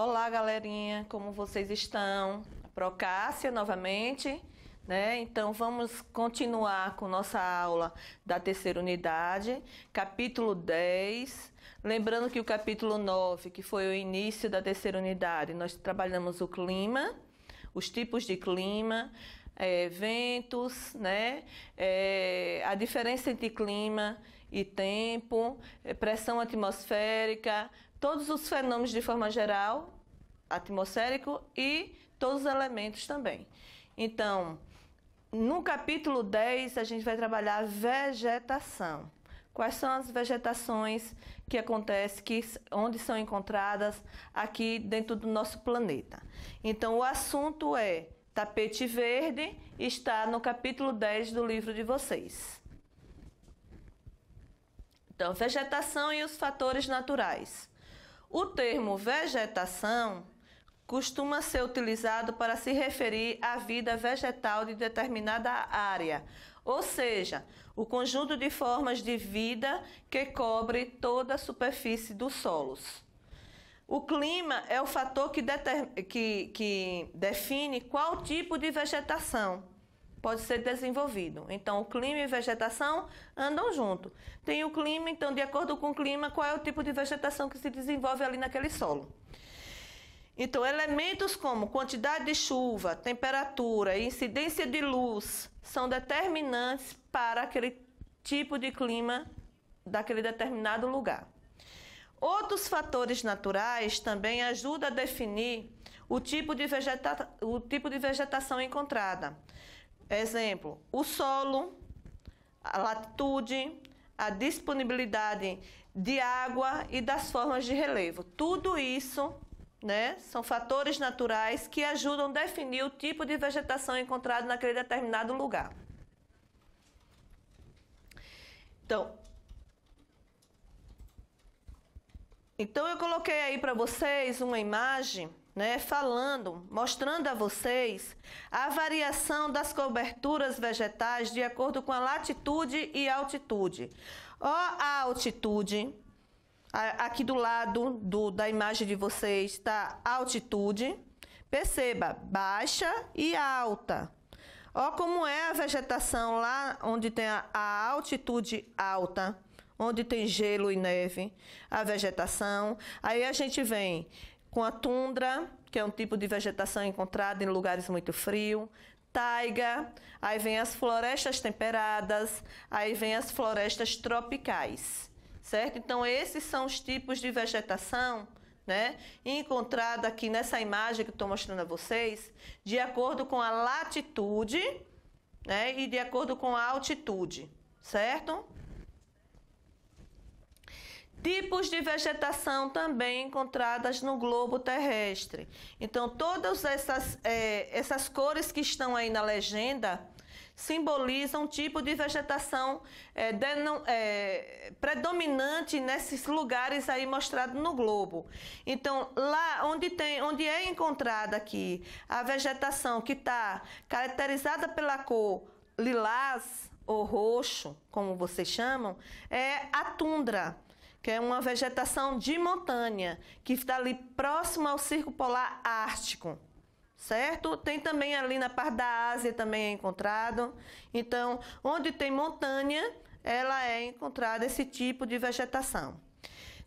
Olá, galerinha, como vocês estão? Procássia novamente, né? Então vamos continuar com nossa aula da terceira unidade, capítulo 10. Lembrando que o capítulo 9, que foi o início da terceira unidade, nós trabalhamos o clima, os tipos de clima, ventos, né? A diferença entre clima e tempo, pressão atmosférica, todos os fenômenos de forma geral, atmosférico e todos os elementos também. Então, no capítulo 10, a gente vai trabalhar a vegetação. Quais são as vegetações que acontecem, onde são encontradas aqui dentro do nosso planeta. Então, o assunto é tapete verde, está no capítulo 10 do livro de vocês. Então, vegetação e os fatores naturais. O termo vegetação costuma ser utilizado para se referir à vida vegetal de determinada área, ou seja, o conjunto de formas de vida que cobre toda a superfície dos solos. O clima é o fator que define qual tipo de vegetação pode ser desenvolvido. Então, o clima e vegetação andam junto. Tem o clima, então, de acordo com o clima, qual é o tipo de vegetação que se desenvolve ali naquele solo. Então, elementos como quantidade de chuva, temperatura e incidência de luz são determinantes para aquele tipo de clima daquele determinado lugar. Outros fatores naturais também ajudam a definir o tipo de vegetação encontrada. Exemplo, o solo, a latitude, a disponibilidade de água e das formas de relevo. Tudo isso, né, são fatores naturais que ajudam a definir o tipo de vegetação encontrado naquele determinado lugar. Então eu coloquei aí para vocês uma imagem, né, mostrando a vocês a variação das coberturas vegetais de acordo com a latitude e altitude. Ó, a altitude, aqui do lado da imagem de vocês está a altitude. Perceba, baixa e alta. Ó como é a vegetação lá onde tem a altitude alta, onde tem gelo e neve, a vegetação. Aí a gente vem com a tundra, que é um tipo de vegetação encontrada em lugares muito frios, taiga, aí vem as florestas temperadas, aí vem as florestas tropicais, certo? Então esses são os tipos de vegetação, né, encontrada aqui nessa imagem que eu estou mostrando a vocês, de acordo com a latitude, né, e de acordo com a altitude, certo? Tipos de vegetação também encontradas no globo terrestre. Então, todas essas cores que estão aí na legenda simbolizam um tipo de vegetação predominante nesses lugares aí mostrados no globo. Então, lá onde é encontrada aqui a vegetação que está caracterizada pela cor lilás ou roxo, como vocês chamam, é a tundra, que é uma vegetação de montanha, que está ali próximo ao Círculo Polar Ártico, certo? Tem também ali na parte da Ásia também é encontrado. Então, onde tem montanha, ela é encontrada esse tipo de vegetação.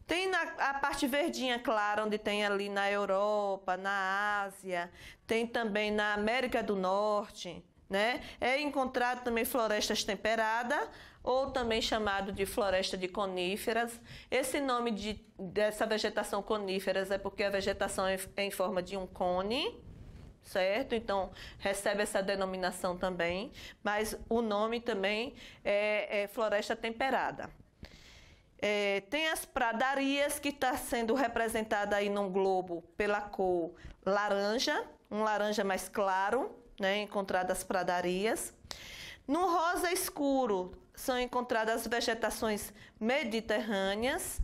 Tem a parte verdinha clara, onde tem ali na Europa, na Ásia, tem também na América do Norte, né? É encontrado também florestas temperadas, ou também chamado de floresta de coníferas. Esse nome dessa vegetação coníferas é porque a vegetação é em forma de um cone, certo? Então recebe essa denominação também, mas o nome também é floresta temperada. Tem as pradarias, que está sendo representada aí num globo pela cor laranja, um laranja mais claro, né, encontradas pradarias. No rosa escuro são encontradas as vegetações mediterrâneas.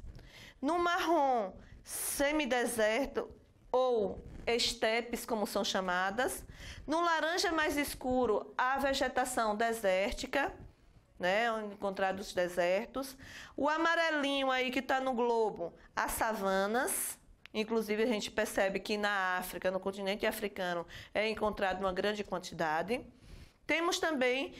No marrom, semideserto ou estepes, como são chamadas. No laranja mais escuro, a vegetação desértica, né, onde encontrados os desertos. O amarelinho aí que está no globo, as savanas. Inclusive, a gente percebe que na África, no continente africano, é encontrado uma grande quantidade. Temos também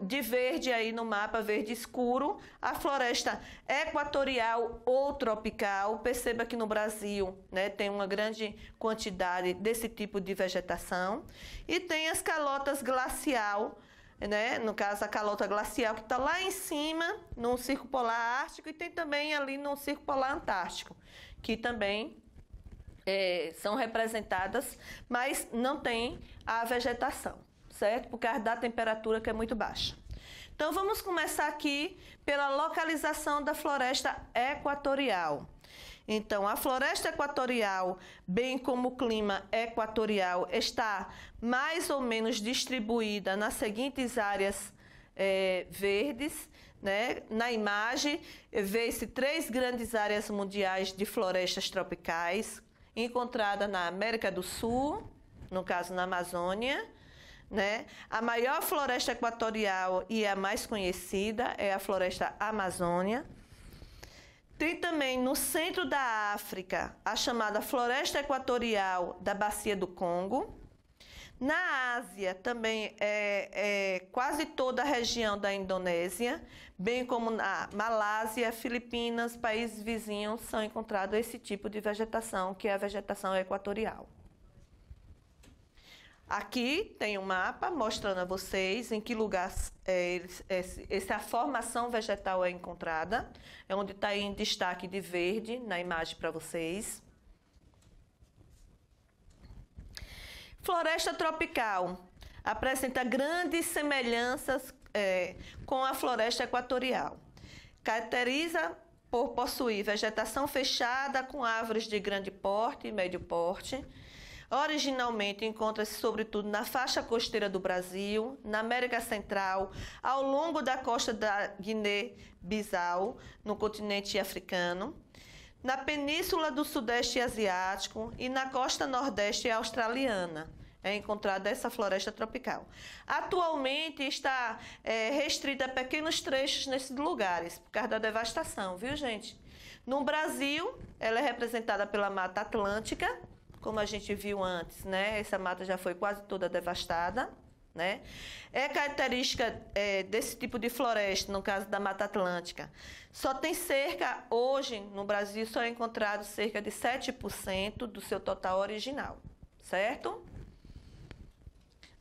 de verde aí no mapa, verde escuro, a floresta equatorial ou tropical. Perceba que no Brasil, né, tem uma grande quantidade desse tipo de vegetação. E tem as calotas glacial, né, no caso a calota glacial que está lá em cima, no Círculo Polar Ártico, e tem também ali no Círculo Polar Antártico, que também são representadas, mas não tem a vegetação, certo? Por causa da temperatura que é muito baixa. Então, vamos começar aqui pela localização da floresta equatorial. Então, a floresta equatorial, bem como o clima equatorial, está mais ou menos distribuída nas seguintes áreas verdes, né? Na imagem, vê-se 3 grandes áreas mundiais de florestas tropicais, encontrada na América do Sul, no caso na Amazônia, né? A maior floresta equatorial e a mais conhecida é a floresta Amazônia. Tem também no centro da África a chamada floresta equatorial da Bacia do Congo. Na Ásia também quase toda a região da Indonésia, bem como na Malásia, Filipinas, países vizinhos, são encontrados esse tipo de vegetação, que é a vegetação equatorial. Aqui tem um mapa mostrando a vocês em que lugar essa formação vegetal é encontrada, é onde está em destaque de verde na imagem para vocês. Floresta tropical apresenta grandes semelhanças com a floresta equatorial. Caracteriza por possuir vegetação fechada com árvores de grande porte e médio porte. Originalmente encontra-se sobretudo na faixa costeira do Brasil, na América Central, ao longo da costa da Guiné-Bissau, no continente africano, na península do Sudeste Asiático e na costa nordeste australiana. É encontrada essa floresta tropical. Atualmente está restrita a pequenos trechos nesses lugares, por causa da devastação, viu, gente? No Brasil, ela é representada pela Mata Atlântica, como a gente viu antes, né? Essa mata já foi quase toda devastada, né? É característica desse tipo de floresta, no caso da Mata Atlântica. Só tem hoje no Brasil, só é encontrado cerca de 7% do seu total original, certo?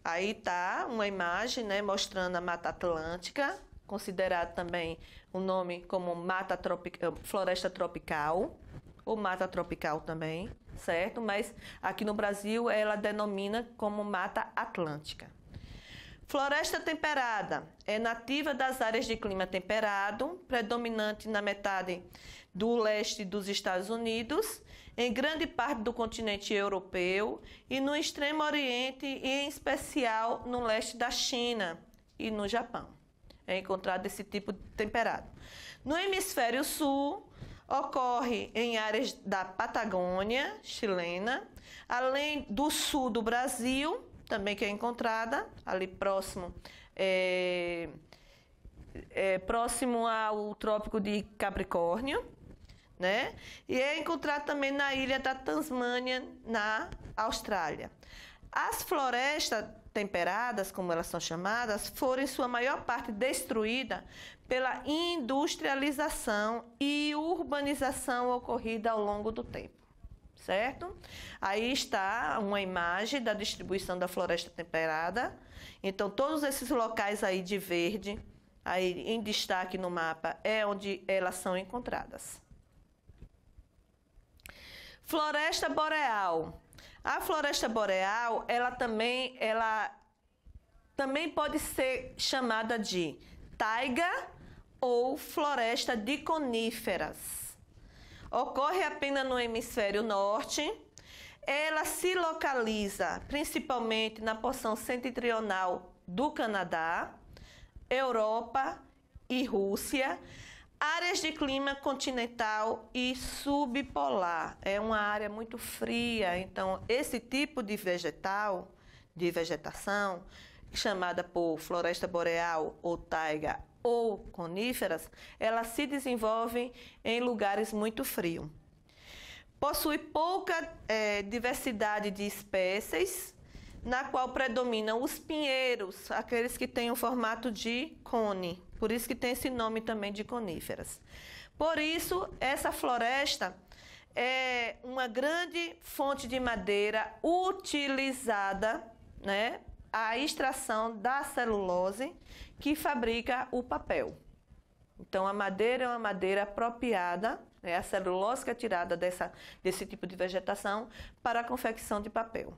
Aí tá uma imagem, né, mostrando a Mata Atlântica, considerado também o nome como floresta tropical, ou mata tropical também, certo? Mas aqui no Brasil ela denomina como Mata Atlântica. Floresta temperada é nativa das áreas de clima temperado, predominante na metade do leste dos Estados Unidos, em grande parte do continente europeu e no extremo oriente e em especial no leste da China e no Japão. É encontrado esse tipo de temperado. No hemisfério sul, ocorre em áreas da Patagônia chilena, além do sul do Brasil, também que é encontrada ali próximo, próximo ao Trópico de Capricórnio, né? E é encontrado também na ilha da Tasmânia, na Austrália. As florestas temperadas, como elas são chamadas, foram em sua maior parte destruídas pela industrialização e urbanização ocorrida ao longo do tempo, certo? Aí está uma imagem da distribuição da floresta temperada. Então, todos esses locais aí de verde, aí em destaque no mapa, é onde elas são encontradas. Floresta boreal. A floresta boreal, ela também pode ser chamada de taiga ou floresta de coníferas. Ocorre apenas no hemisfério norte. Ela se localiza principalmente na porção setentrional do Canadá, Europa e Rússia. Áreas de clima continental e subpolar. É uma área muito fria, então esse tipo de vegetação, chamada por floresta boreal ou taiga ou coníferas, ela se desenvolve em lugares muito frios. Possui pouca diversidade de espécies, na qual predominam os pinheiros, aqueles que têm o formato de cone. Por isso que tem esse nome também de coníferas. Por isso, essa floresta é uma grande fonte de madeira utilizada, né, a extração da celulose que fabrica o papel. Então, a madeira é uma madeira apropriada, né, a celulose que é tirada desse tipo de vegetação para a confecção de papel.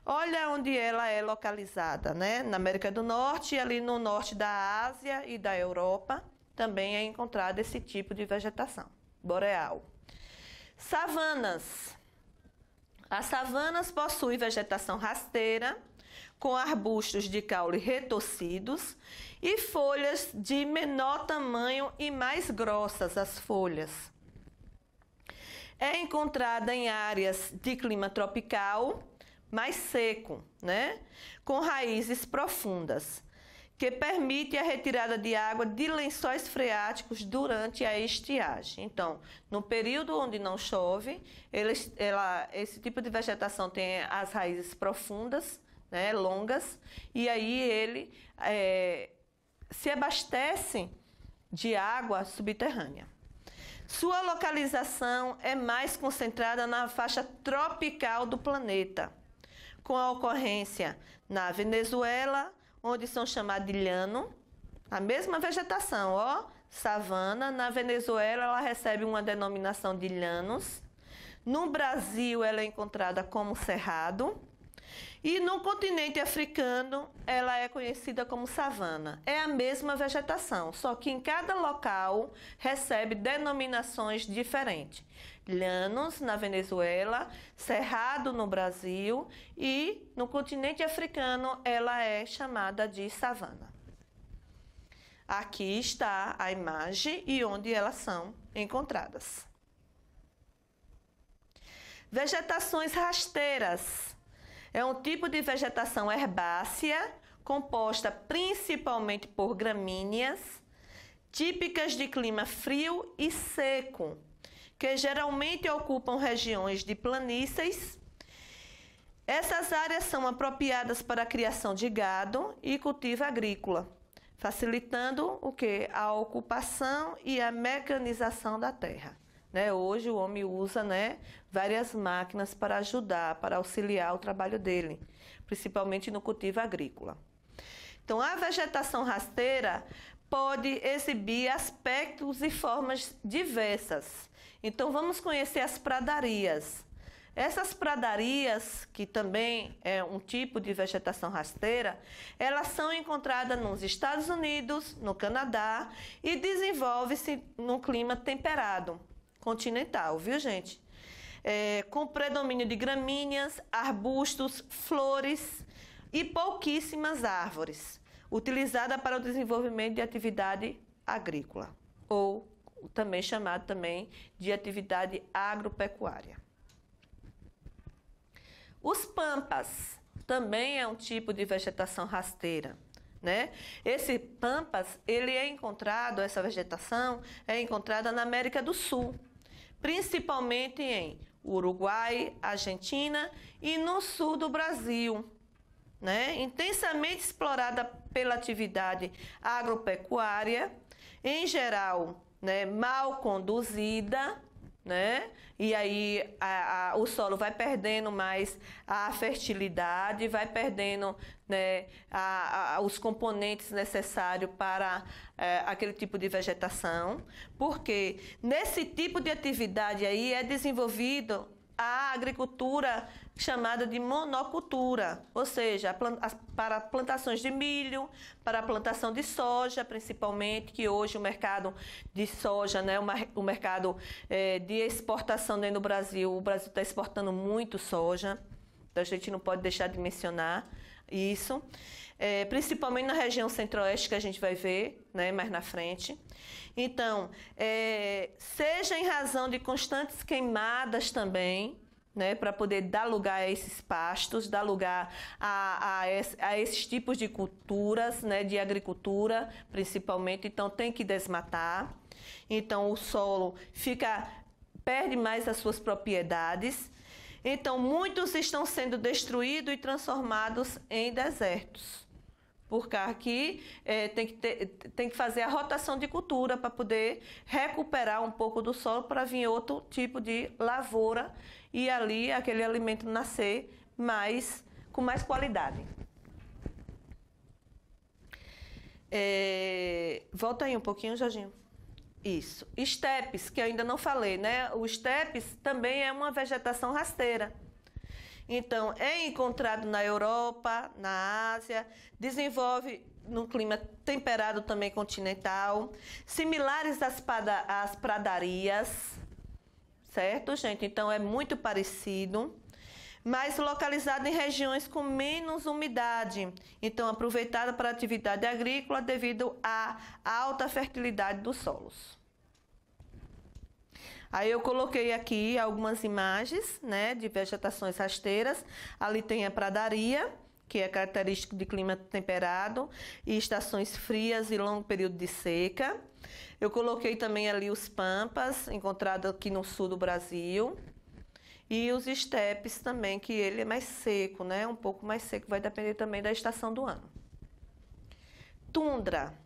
Olha onde ela é localizada, né? Na América do Norte, ali no norte da Ásia e da Europa, também é encontrado esse tipo de vegetação boreal. Savanas. As savanas possuem vegetação rasteira, com arbustos de caule retorcidos e folhas de menor tamanho e mais grossas as folhas. É encontrada em áreas de clima tropical, mais seco, né? Com raízes profundas, que permite a retirada de água de lençóis freáticos durante a estiagem. Então, no período onde não chove, esse tipo de vegetação tem as raízes profundas, né, longas, e aí ele se abastece de água subterrânea. Sua localização é mais concentrada na faixa tropical do planeta, com a ocorrência na Venezuela, onde são chamados de llano, a mesma vegetação, ó, savana. Na Venezuela ela recebe uma denominação de llanos. No Brasil ela é encontrada como cerrado. E no continente africano ela é conhecida como savana. É a mesma vegetação, só que em cada local recebe denominações diferentes. Llanos na Venezuela, cerrado no Brasil e no continente africano ela é chamada de savana. Aqui está a imagem e onde elas são encontradas. Vegetações rasteiras. É um tipo de vegetação herbácea, composta principalmente por gramíneas, típicas de clima frio e seco, que geralmente ocupam regiões de planícies. Essas áreas são apropriadas para a criação de gado e cultivo agrícola, facilitando o quê? A ocupação e a mecanização da terra. Né? Hoje o homem usa, né, várias máquinas para ajudar, para auxiliar o trabalho dele, principalmente no cultivo agrícola. Então, a vegetação rasteira pode exibir aspectos e formas diversas. Então, vamos conhecer as pradarias. Essas pradarias, que também é um tipo de vegetação rasteira, elas são encontradas nos Estados Unidos, no Canadá e desenvolve-se num clima temperado, continental, viu, gente? Com predomínio de gramíneas, arbustos, flores e pouquíssimas árvores, utilizada para o desenvolvimento de atividade agrícola, ou também chamado também de atividade agropecuária. Os pampas também é um tipo de vegetação rasteira, né? Esse pampas, essa vegetação é encontrada na América do Sul, principalmente em Uruguai, Argentina e no sul do Brasil, né? Intensamente explorada pela atividade agropecuária, em geral, né, mal conduzida, né? E aí o solo vai perdendo mais a fertilidade, vai perdendo, né, os componentes necessários para aquele tipo de vegetação, porque nesse tipo de atividade aí é desenvolvido a agricultura chamada de monocultura, ou seja, para plantações de milho, para a plantação de soja, principalmente, que hoje o mercado de soja, né, o mercado de exportação dentro do Brasil, o Brasil está exportando muito soja, então a gente não pode deixar de mencionar isso, principalmente na região centro-oeste, que a gente vai ver, né, mais na frente. Então, seja em razão de constantes queimadas também, né, para poder dar lugar a esses pastos, dar lugar a esses tipos de culturas, né, de agricultura, principalmente. Então, tem que desmatar. Então, o solo fica perde mais as suas propriedades. Então, muitos estão sendo destruídos e transformados em desertos. Porque aqui tem que fazer a rotação de cultura para poder recuperar um pouco do solo para vir outro tipo de lavoura e ali aquele alimento nascer com mais qualidade. Volta aí um pouquinho, Jorginho. Isso. Estepes, que eu ainda não falei, né? O estepes também é uma vegetação rasteira. Então, é encontrado na Europa, na Ásia, desenvolve num clima temperado também continental, similares às pradarias, certo, gente? Então, é muito parecido, mas localizado em regiões com menos umidade. Então, aproveitado para atividade agrícola devido à alta fertilidade dos solos. Aí eu coloquei aqui algumas imagens, né, de vegetações rasteiras. Ali tem a pradaria, que é característico de clima temperado e estações frias e longo período de seca. Eu coloquei também ali os pampas, encontrado aqui no sul do Brasil. E os estepes também, que ele é mais seco, né, um pouco mais seco, vai depender também da estação do ano. Tundra.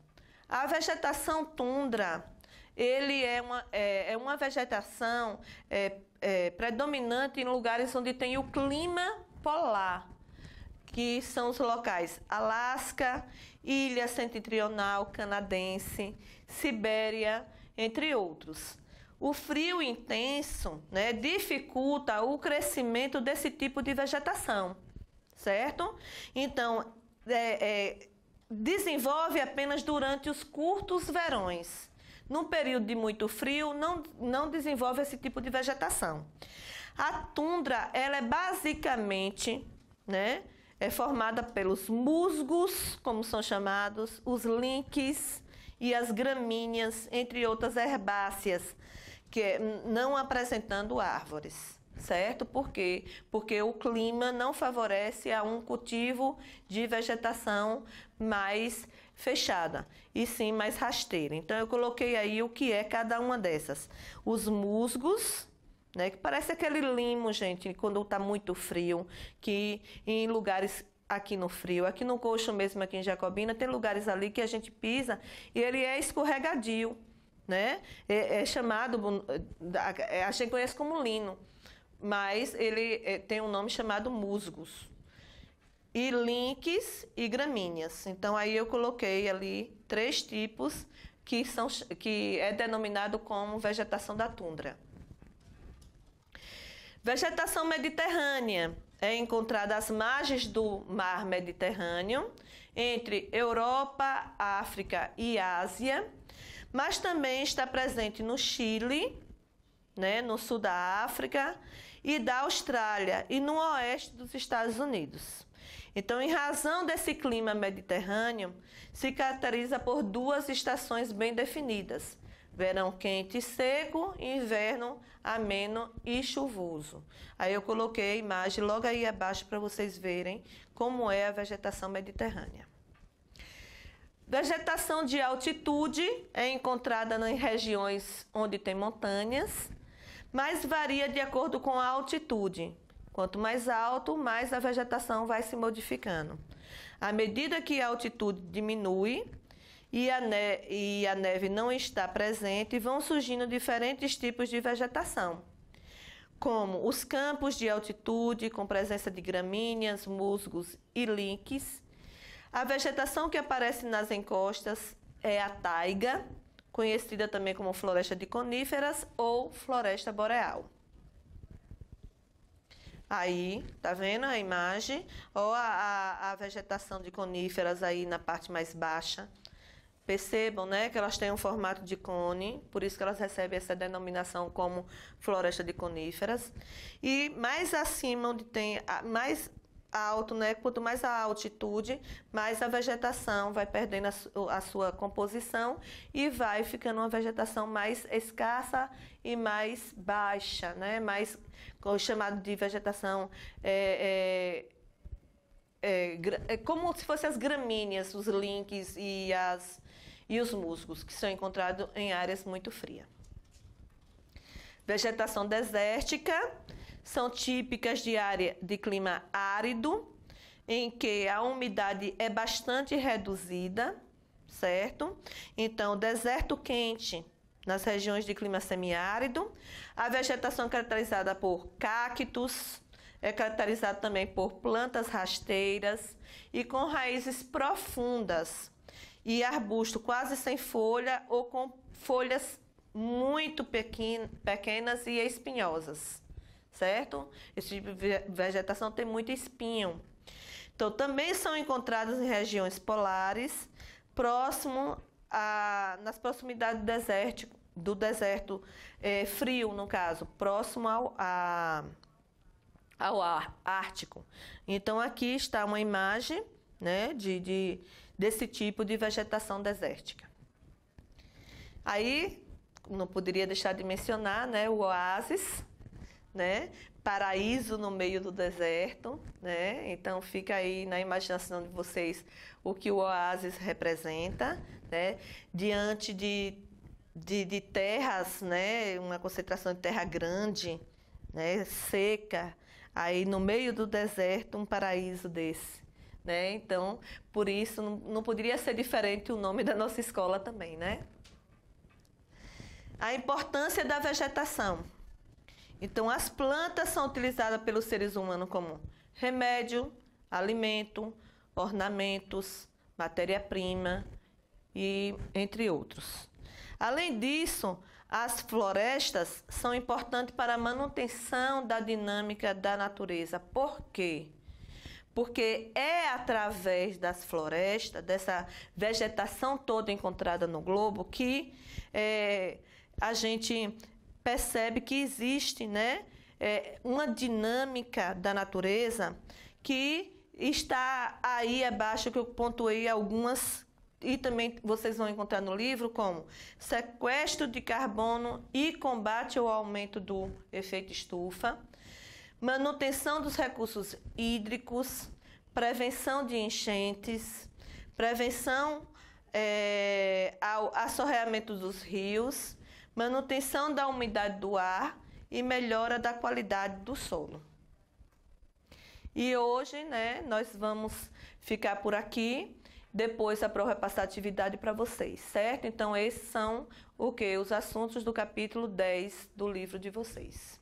A vegetação tundra, ele é uma vegetação predominante em lugares onde tem o clima polar, que são os locais Alasca, Ilha Setentrional Canadense, Sibéria, entre outros. O frio intenso, né, dificulta o crescimento desse tipo de vegetação, certo? Então, desenvolve apenas durante os curtos verões. Num período de muito frio, não desenvolve esse tipo de vegetação. A tundra, ela é basicamente, né, formada pelos musgos, como são chamados, os lynx e as gramíneas, entre outras herbáceas, que não apresentando árvores, certo? Por quê? Porque o clima não favorece a um cultivo de vegetação mais fechada, e sim mais rasteira. Então, eu coloquei aí o que é cada uma dessas. Os musgos, né, que parece aquele limo, gente, quando está muito frio, que em lugares aqui no frio, aqui no Coxo mesmo, aqui em Jacobina, tem lugares ali que a gente pisa e ele é escorregadio, né? É chamado, a gente conhece como lino, mas ele tem um nome chamado musgos. E lynx e gramíneas. Então, aí eu coloquei ali 3 tipos que é denominado como vegetação da tundra. Vegetação mediterrânea é encontrada às margens do mar Mediterrâneo, entre Europa, África e Ásia, mas também está presente no Chile, né, no sul da África e da Austrália e no oeste dos Estados Unidos. Então, em razão desse clima mediterrâneo, se caracteriza por 2 estações bem definidas: verão quente e seco e inverno ameno e chuvoso. Aí eu coloquei a imagem logo aí abaixo para vocês verem como é a vegetação mediterrânea. Vegetação de altitude é encontrada em regiões onde tem montanhas, mas varia de acordo com a altitude. Quanto mais alto, mais a vegetação vai se modificando. À medida que a altitude diminui e a neve não está presente, vão surgindo diferentes tipos de vegetação, como os campos de altitude, com presença de gramíneas, musgos e lynx. A vegetação que aparece nas encostas é a taiga, conhecida também como floresta de coníferas ou floresta boreal. Aí, tá vendo a imagem? Ó, a vegetação de coníferas aí na parte mais baixa. Percebam, né, que elas têm um formato de cone, por isso que elas recebem essa denominação como floresta de coníferas. E mais acima, onde tem mais alto, né, quanto mais a altitude, mais a vegetação vai perdendo a sua composição e vai ficando uma vegetação mais escassa e mais baixa, né, mais chamado de vegetação como se fossem as gramíneas, os lynx e os musgos, que são encontrados em áreas muito frias. Vegetação desértica são típicas de área de clima árido, em que a umidade é bastante reduzida, certo? Então, deserto quente nas regiões de clima semiárido. A vegetação é caracterizada por cactos, é caracterizada também por plantas rasteiras e com raízes profundas, e arbusto quase sem folha ou com folhas muito pequenas e espinhosas, certo? Esse tipo de vegetação tem muito espinho. Então, também são encontradas em regiões polares, nas proximidades do deserto frio, no caso, próximo ao Ártico. Então, aqui está uma imagem, né, desse tipo de vegetação desértica. Aí, não poderia deixar de mencionar, né, o oásis, né, paraíso no meio do deserto, né? Então fica aí na imaginação de vocês o que o oásis representa, né? Diante de terras, né? Uma concentração de terra grande, né? Seca, aí no meio do deserto um paraíso desse, né? Então, por isso não poderia ser diferente o nome da nossa escola também, né? A importância da vegetação. Então, as plantas são utilizadas pelos seres humanos como remédio, alimento, ornamentos, matéria-prima e entre outros. Além disso, as florestas são importantes para a manutenção da dinâmica da natureza. Por quê? Porque é através das florestas, dessa vegetação toda encontrada no globo, que a gente percebe que existe, né, uma dinâmica da natureza que está aí abaixo, que eu pontuei algumas, e também vocês vão encontrar no livro, como sequestro de carbono e combate ao aumento do efeito estufa, manutenção dos recursos hídricos, prevenção de enchentes, prevenção ao assoreamento dos rios, manutenção da umidade do ar e melhora da qualidade do solo. E hoje, né, nós vamos ficar por aqui. Depois a prova vai passar a atividade para vocês, certo? Então, esses são os assuntos do capítulo 10 do livro de vocês.